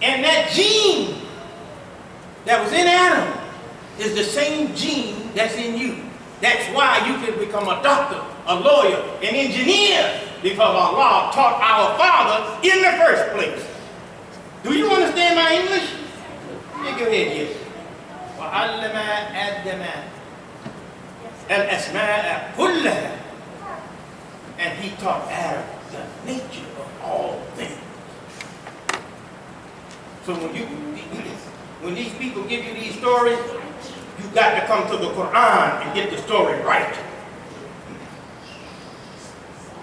And that gene that was in Adam is the same gene that's in you. That's why you can become a doctor, a lawyer, an engineer, because Allah taught our father in the first place. Do you understand my English? Take your head, yes. وَعَلَّمَ آدَمَ الْأَسْمَاءَ كُلَّهَا. And he taught Adam the nature of all things. So when these people give you these stories, you got to come to the Quran and get the story right.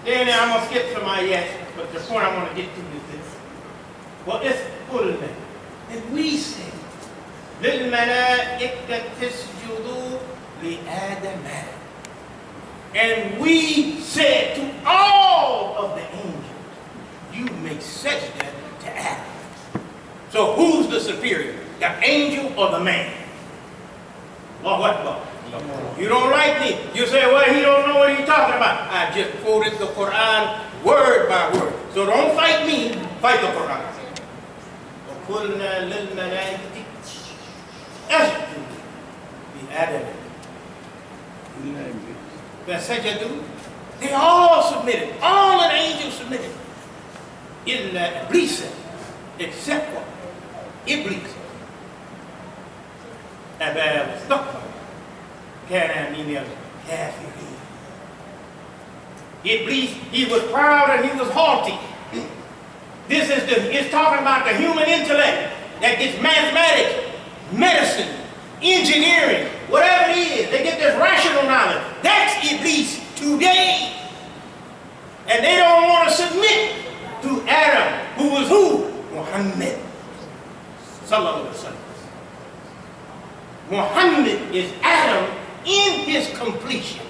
Then I'm going to skip some ayats, but the point I want to get to is this. Well, it's قُلْنَا. And we say, لِلْمَلَائِكَةِ اسْجُدُوا لِآدَمَ. And we said to all of the angels, you make sajda to Adam. So who's the superior? The angel or the man? Allahu Akbar. You don't like me. You say, well, he don't know what he's talking about. I just quoted the Quran word by word. So don't fight me, fight the Quran. وَقُلْنَا لِلْمَلَائِكَةِ اسْجُدُوا لِآدَمَ. فَسَجَدُوا. They all submitted. All the angels submitted. إِلَّا إِبْلِيسَ. Except one. Iblis. أَبَى وَاسْتَكْبَرَ. كَانَ مِنَ الْكَافِرِينَ. Iblis, he was proud and he was haughty. It's talking about the human intellect that gets mathematics, medicine, engineering, whatever it is. They get this rational knowledge. That's Iblis today. And they don't want to submit to Adam, who was who? Muhammad. Sallallahu Alaihi Wasallam. Muhammad is Adam in his completion.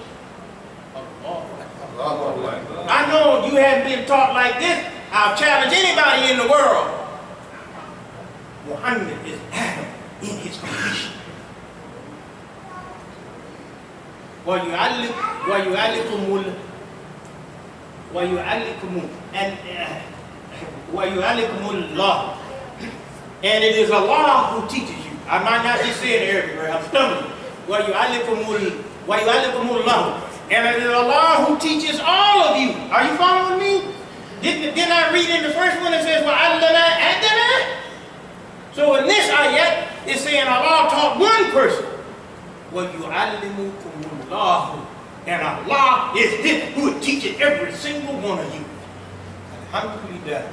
I know you haven't been taught like this. I'll challenge anybody in the world. Muhammad is Adam in his completion. وَيُعَلِّكُمُ And it is Allah who teaches you. I might not be saying it everywhere. I'm stumbling. وَيُعَلِّكُمُ اللَّهُ. And it is Allah who teaches all of you. Are you following me? Didn't I read in the first one it says, وَعَلَّمَ آدَمَ? So in this ayat, it's saying Allah taught one person. وَيُعَلِّمُكُمُ اللَّهُ. And Allah is this who is teaching every single one of you. Alhamdulillah.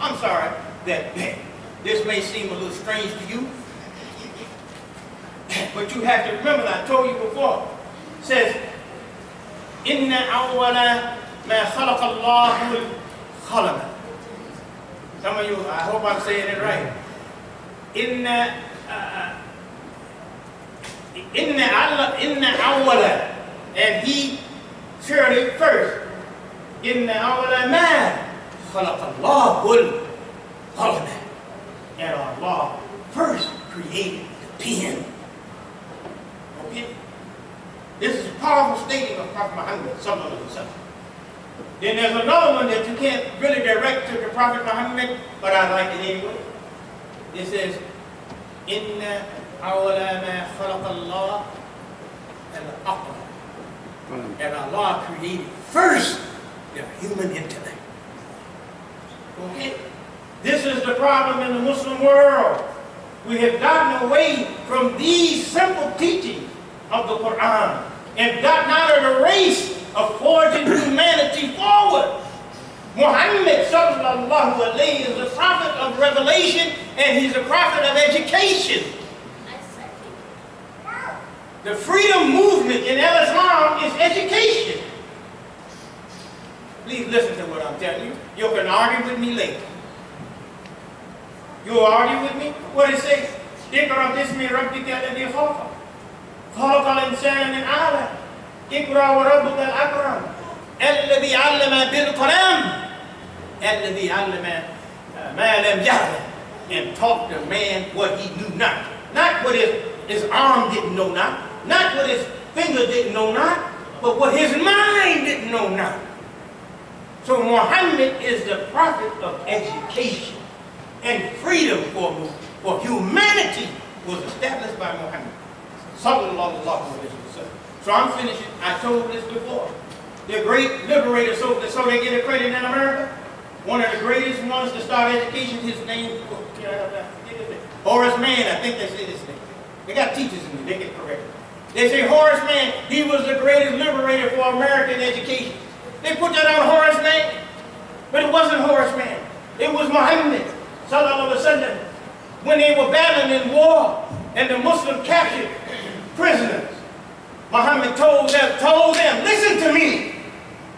I'm sorry that this may seem a little strange to you. But you have to remember that I told you before. It says, إِنَّ أَوَّلَ مَا خَلَقَ اللَّهُ الْخَلَقَ. Some of you, I hope I'm saying it right. إِنَّ أَوَّلَ. And he surely first. إِنَّ أَوَّلَ مَا خَلَقَ اللَّهُ الْخَلَقَ. And Allah first created the pen. Okay? This is a powerful statement of Prophet Muhammad sallallahu alaihi wasallam. Then there's another one that you can't really direct to the Prophet Muhammad, but I like it anyway. It says, Inna awala ma khalaqa Allah al-aql. And Allah created first the human intellect. Okay? This is the problem in the Muslim world. We have gotten away from these simple teachings of the Quran and gotten out of the race of forging humanity forward. Muhammad sallallahu alayhi is a prophet of revelation and he's a prophet of education. The freedom movement in Islam is education. Please listen to what I'm telling you. You can argue with me later. You'll argue with me? What it says? اقرأ باسم ربك الذي خلق. خلق الإنسان من علق. اقرأ وربك الأكرم. الذي علم بالقلم. الذي علم ما لم يعلم. And taught the man what he knew not. Not what his arm didn't know not. Not what his finger didn't know not. But what his mind didn't know not. So Muhammad is the prophet of education. and freedom for humanity was established by Muhammad. Sallallahu alaihi wasallam. So I'm finishing. I told this before. The great liberator, so they get a credit in America. One of the greatest ones to start education, his name, Horace Mann, I think they say his name. They got teachers in there, they get corrected. They say Horace Mann, he was the greatest liberator for American education. They put that on Horace Mann, but it wasn't Horace Mann. It was Muhammad, sallallahu alaihi wasallam, when they were battling in war and the Muslims captured prisoners. Muhammad told them, listen to me,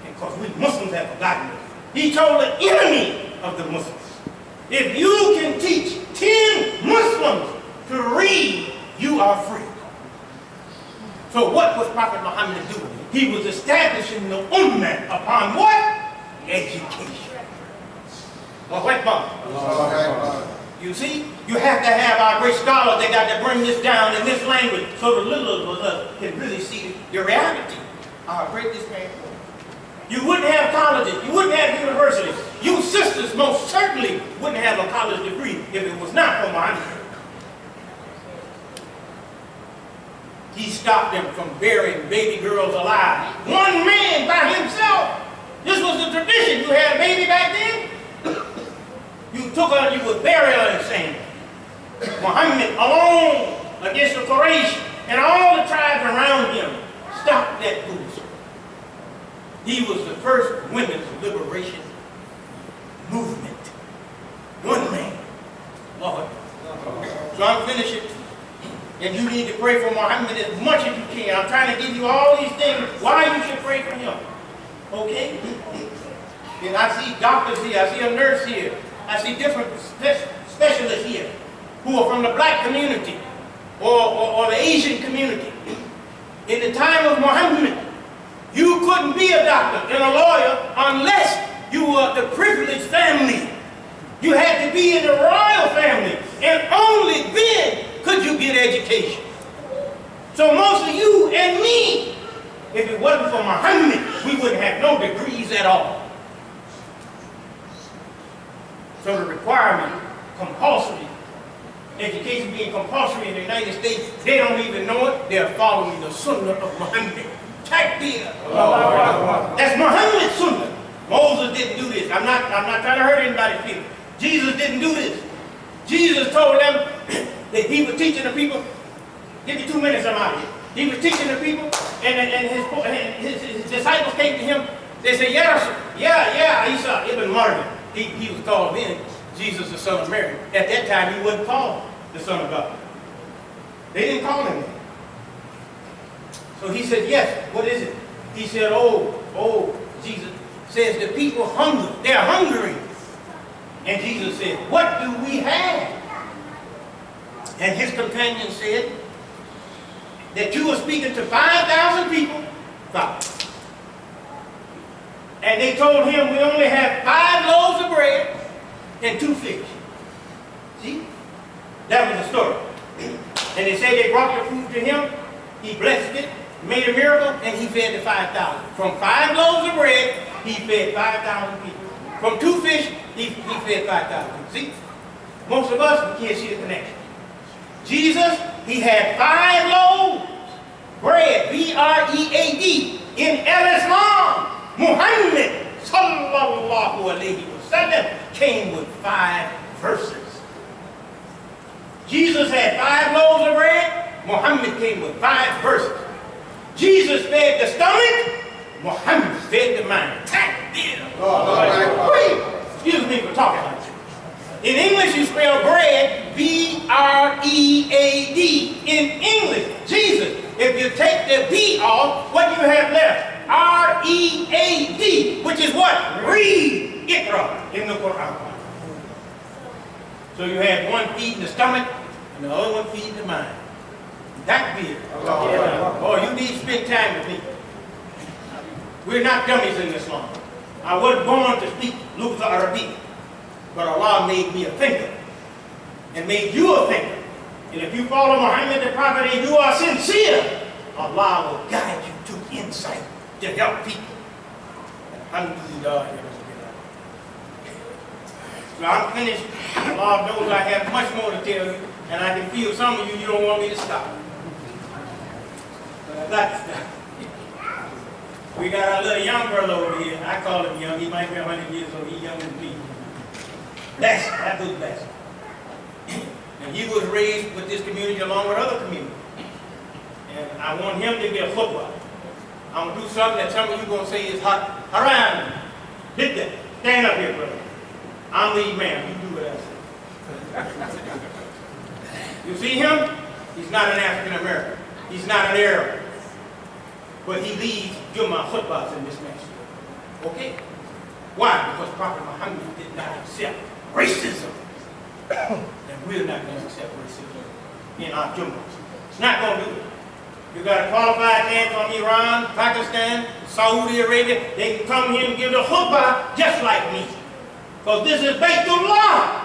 because we Muslims have forgotten it. He told the enemy of the Muslims, if you can teach 10 Muslims to read, you are free. So what was Prophet Muhammad doing? He was establishing the ummah upon what? Education. You see, you have to have our great scholars, they got to bring this down in this language so the little of us can really see the reality. Our greatest man. You wouldn't have colleges, you wouldn't have universities. You sisters most certainly wouldn't have a college degree if it was not for Muhammad. He stopped them from burying baby girls alive. One man by himself. This was the tradition. You had a baby back then, you took her, you would bury her in sand. Muhammad alone against the Quraysh and all the tribes around him stopped that foolishness. He was the first women's liberation movement. One man. Lord. So I'm finishing. And you need to pray for Muhammad as much as you can. I'm trying to give you all these things why you should pray for him. Okay? And I see doctors here. I see a nurse here. I see different specialists here who are from the black community or the Asian community. In the time of Muhammad, you couldn't be a doctor and a lawyer unless you were the privileged family. You had to be in the royal family, and only then could you get education. So most of you and me, if it wasn't for Muhammad, we wouldn't have no degrees at all. So the requirement, compulsory, education being compulsory in the United States, they don't even know it. They're following the sunnah of Muhammad. Takbir. That's Muhammad's sunnah. Moses didn't do this. I'm not trying to hurt anybody's feelings. Jesus didn't do this. Jesus told them that he was teaching the people. Give me 2 minutes, I'm out of here. He was teaching the people, and his disciples came to him. They said, yeah, Isa ibn Maryam. He was called then Jesus, the son of Mary. At that time, he wasn't called the son of God. They didn't call him that. So he said, yes, what is it? He said, oh, Jesus says the people hunger. They're hungry. And Jesus said, what do we have? And his companion said that you were speaking to 5,000 people. 5. And they told him we only have 5 loaves of bread and 2 fish. See? That was the story. And they say they brought the food to him. He blessed it, made a miracle, and he fed the 5,000. From 5 loaves of bread, he fed 5,000 people. From 2 fish, he fed 5,000. See? Most of us, we can't see the connection. Jesus, he had 5 loaves, bread, B-R-E-A-D, in Al-Ansar. Muhammad, sallallahu alayhi wasallam, came with 5 verses. Jesus had 5 loaves of bread. Muhammad came with 5 verses. Jesus fed the stomach. Muhammad fed the mind. Excuse me for talking like that. In English, you spell bread, B-R-E-A-D. In English, Jesus, if you take the B off, what do you have left? R-E-A-D, which is what? Read, Iqra, in the Quran. So you have one feeding the stomach and the other one feeding the mind. That be it. Oh, you need to spend time with me. We're not dummies in Islam. I wasn't born to speak Lugha Arabic, but Allah made me a thinker and made you a thinker. And if you follow Muhammad the Prophet and you are sincere, Allah will guide you to insight to help people. Alhamdulillah. So So I'm finished. The Lord knows I have much more to tell you, and I can feel some of you don't want me to stop. But I got to stop. We got our little young brother over here. I call him young. He might be 100 years old. He's younger than me. That's that dude's best. And he was raised with this community along with other communities. And I want him to be a football. I'm going to do something that some of you going to say is haram. Hit that. Stand up here, brother. I'm the imam. You do what I say. You see him? He's not an African American. He's not an Arab. But he leads Juma'ah khutbahs in this masjid. Okay? Why? Because Prophet Muhammad did not accept racism. And we're not going to accept racism in our Jum'ahs. It's not going to do it. You got a qualified man from Iran, Pakistan, Saudi Arabia. They can come here and give the khutbah just like me. Because this is Baytullah.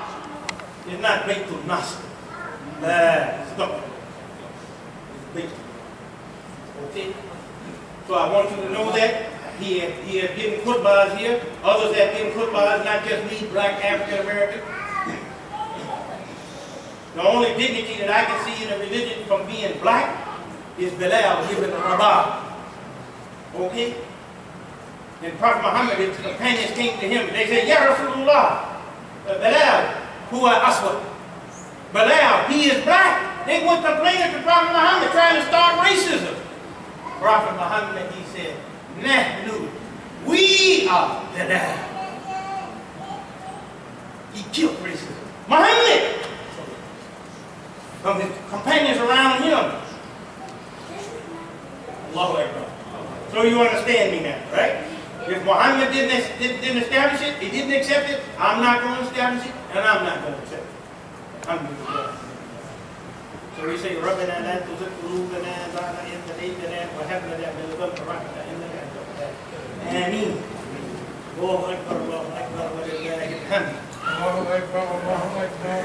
It's not Baytul Nasir. Stop. It's Baytullah. Okay? So I want you to know that he has given khutbahs here. Others have given khutbahs, not just me, black African American. The only dignity that I can see in a religion from being black is Bilal ibn Rabah. Okay? And Prophet Muhammad, his companions came to him. They said, Ya Rasulullah, Bilal, huwa aswad. Bilal, he is black. They went complaining to Prophet Muhammad, trying to start racism. Prophet Muhammad, he said, Nahnu, we are Bilal. He killed racism. Muhammad! From his companions around him. Allahu Akbar. So you understand me now, right? If Muhammad didn't establish it, he didn't accept it, I'm not going to establish it, and I'm not going to accept it. I'm going to do it. So we say, رَبَّنَا لَا تُزِغْ قُلُوبَنَا بَعْدَ إِذْ هَدَيْتَنَا وَهَبْ لَنَا مِن لَّدُنكَ رَحْمَةً إِنَّكَ أَنتَ الْوَهَّابُ. آمين. الله أكبر الله أكبر ولله الحمد. الله أكبر الله أكبر.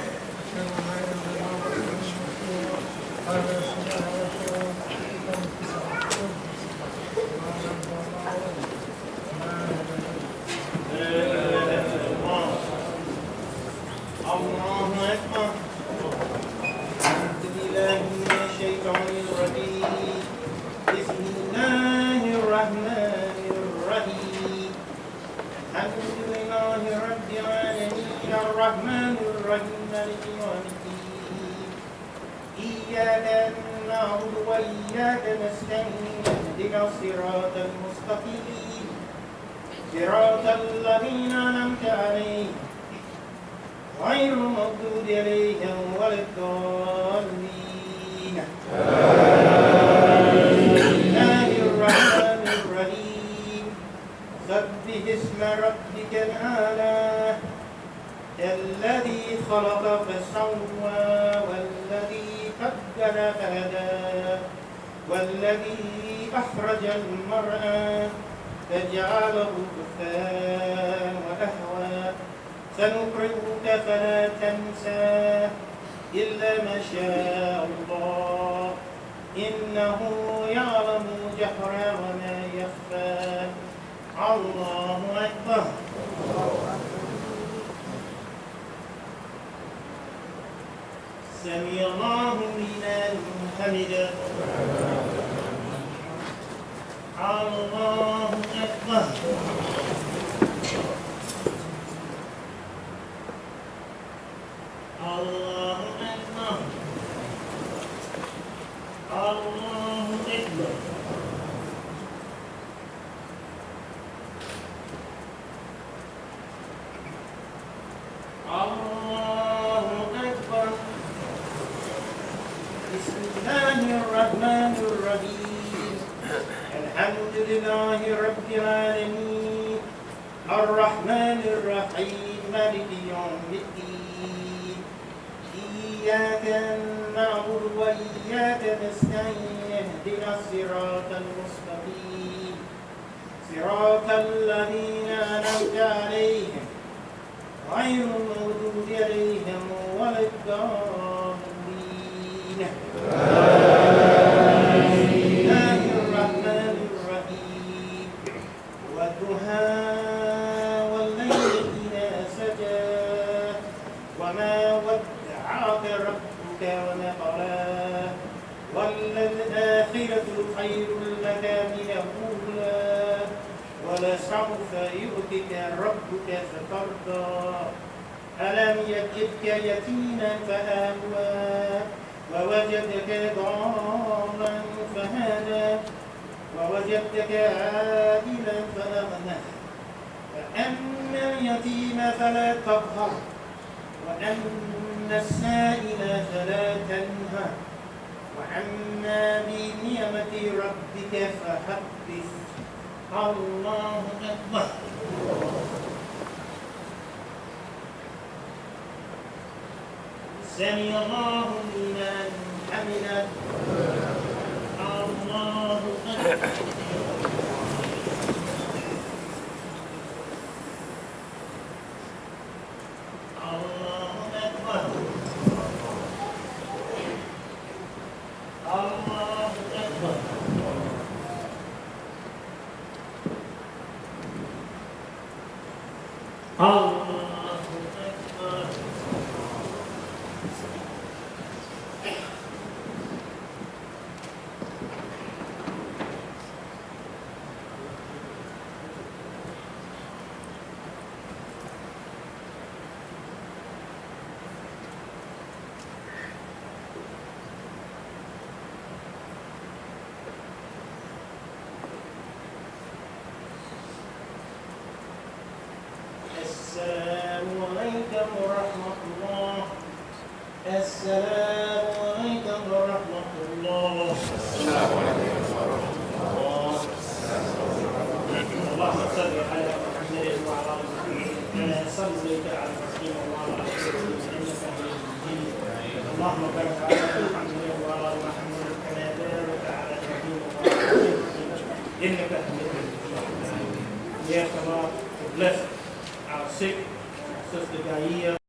الرحمن الرحيم مالك يوم الدين إياك نعبد وإياك نستعين اهدنا الصراط المستقيم صراط الذين أنعمت عليهم غير المغضوب عليهم ولا الضالين بسم الله الرحمن الرحيم سبح اسم ربك الأعلى الذي خلق فسوى والذي قدر فهدى والذي أخرج المرعى فجعله غثاء وأهوى سنقرئك فلا تنسى إلا ما شاء الله إنه يعلم الجهر وما يخفى الله أكبر. سمع الله لمن حمده. الله أكبر. الله أكبر. الله أكبر. الله أكبر. بسم الله الرحمن الرحيم الحمد لله رب العالمين الرحمن الرحيم مالك يوم الدين إياك نعبد وإياك نستعين اهدنا الصراط المستقيم صراط الذين أنعمت عليهم غير المغضوب عليهم ولا الضالين. بسم الله الرحمن الرحيم والضحى والليل إذا سجى ودعاك ربك ونقلا والآخرة خير لك من الأولى ولسوف يؤتك ربك فترضى ألم يجدك يتيما فآوى ووجدك ضالا فهدى ووجدك عائلا فأغنى فأما اليتيم فلا تقهر وأما السائل فلا تنهر وأما بنعمة ربك فحدث الله أكبر سمع الله لمن حمده الله أكبر الله أكبر الله أكبر الله أكبر السلام عليكم ورحمة الله السلام عليكم ورحمة الله السلام عليكم ورحمة الله اللهم صل على محمد وعلى آل محمد كما صليت على إبراهيم وعلى آل إبراهيم إنك حميد مجيد اللهم بارك على محمد وعلى آل محمد كما باركت على إبراهيم وعلى آل إبراهيم إنك حميد مجيد. Yes, Allah, bless our sick, Sister Gaia.